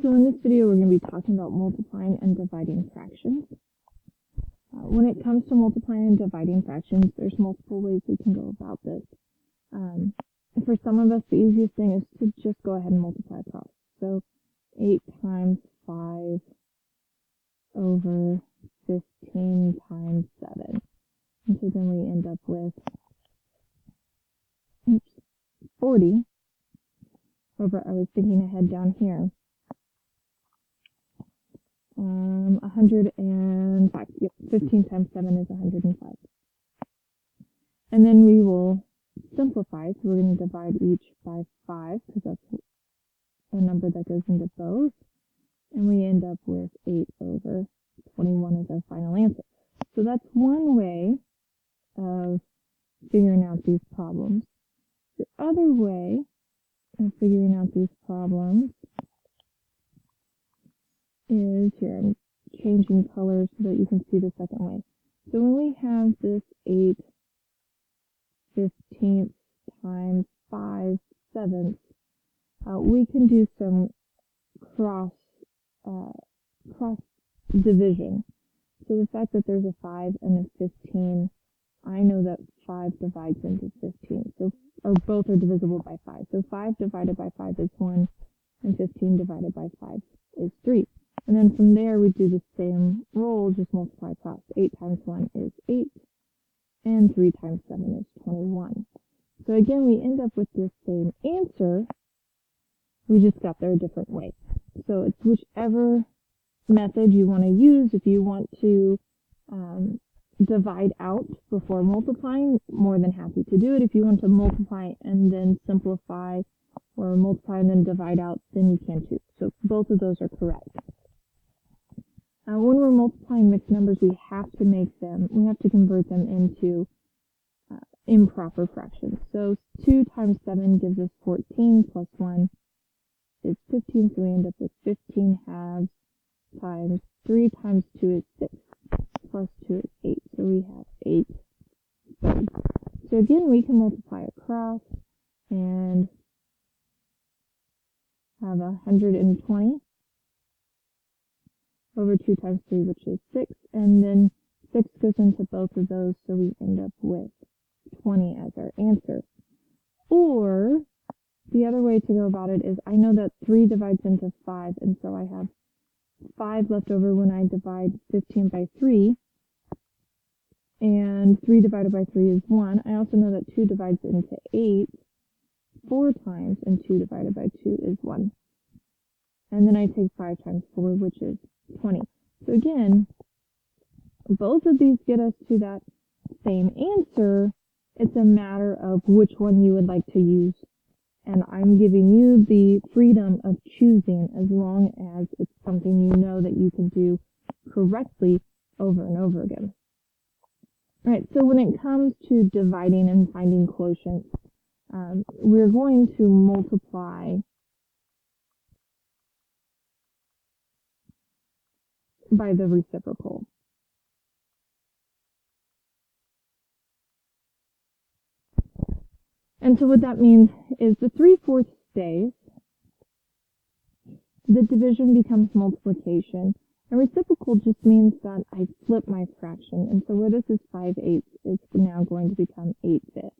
So in this video, we're going to be talking about multiplying and dividing fractions. When it comes to multiplying and dividing fractions, there's multiple ways we can go about this. For some of us, the easiest thing is to just go ahead and multiply across. So 8 times 5 over 15 times 7. And so then we end up with 40 over, I was thinking ahead down here, 105. Yep, 15 times 7 is 105. And then we will simplify, so we're going to divide each by 5, because that's a number that goes into both. And we end up with 8 over 21 as our final answer. So that's one way of figuring out these problems. The other way of figuring out these problems is, here I'm changing colors so that you can see the second way. So when we have this 8 15ths times 5 sevenths, we can do some cross division. So the fact that there's a 5 and a 15, I know that 5 divides into 15, so or both are divisible by 5. So 5 divided by 5 is 1, and 15 divided by 5 is 3. And then from there, we do the same rule, just multiply across. 8 times 1 is 8, and 3 times 7 is 21. So again, we end up with the same answer, we just got there a different way. So it's whichever method you want to use. If you want to divide out before multiplying, more than happy to do it. If you want to multiply and then simplify, or multiply and then divide out, then you can too. So both of those are correct. When we're multiplying mixed numbers, we have to convert them into improper fractions. So 2 times 7 gives us 14, plus 1 is 15, so we end up with 15 halves, times 3 times 2 is 6, plus 2 is 8, so we have 8 thirds. So again, we can multiply across and have 120 over 2 times 3, which is 6, and then 6 goes into both of those, so we end up with 20 as our answer. Or the other way to go about it is, I know that 3 divides into 5, and so I have 5 left over when I divide 15 by 3, and 3 divided by 3 is 1. I also know that 2 divides into 8 4 times, and 2 divided by 2 is 1. And then I take 5 times 4, which is 20. So again, both of these get us to that same answer. It's a matter of which one you would like to use. And I'm giving you the freedom of choosing, as long as it's something you know that you can do correctly over and over again. All right, so when it comes to dividing and finding quotients, we're going to multiply by the reciprocal. And so what that means is the 3/4 stays, the division becomes multiplication, and reciprocal just means that I flip my fraction. And so where this is 5/8, it's now going to become 8/5.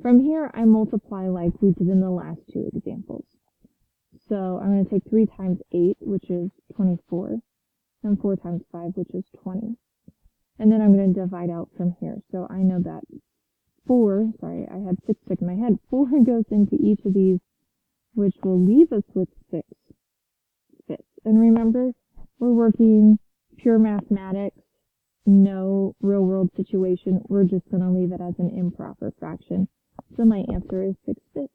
From here, I multiply like we did in the last two examples. So I'm going to take 3 times 8, which is 24, and 4 times 5, which is 20. And then I'm going to divide out from here. So I know that 4, sorry, I had 6 stuck in my head. 4 goes into each of these, which will leave us with 6/5. And remember, we're working pure mathematics, no real-world situation. We're just going to leave it as an improper fraction. So my answer is 6/5.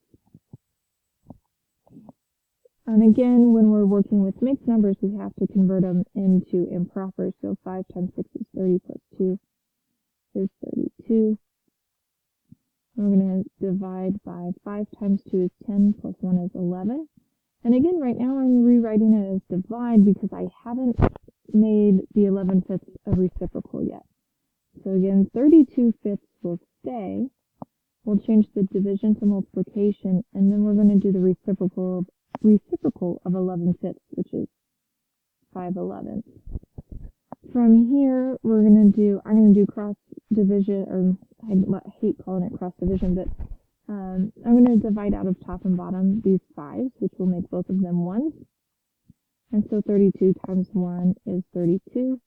And again, when we're working with mixed numbers, we have to convert them into improper. So 5 times 6 is 30, plus 2 is 32. We're going to divide by 5 times 2 is 10, plus 1 is 11. And again, right now I'm rewriting it as divide because I haven't made the 11/5 a reciprocal yet. So again, 32/5 will stay. We'll change the division to multiplication, and then we're going to do the reciprocal reciprocal of 11/5, which is 5/11. From here, I'm going to do cross division, or I hate calling it cross division, but I'm going to divide out of top and bottom these 5s, which will make both of them 1s. And so 32 times 1 is 32,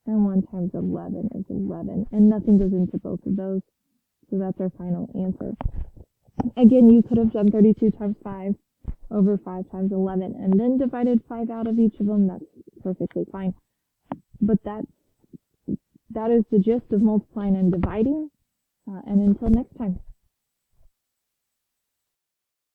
and 1 times 11 is 11. And nothing goes into both of those, so that's our final answer. Again, you could have done 32 times 5 over 5 times 11, and then divided 5 out of each of them. That's perfectly fine. But that is the gist of multiplying and dividing. And until next time.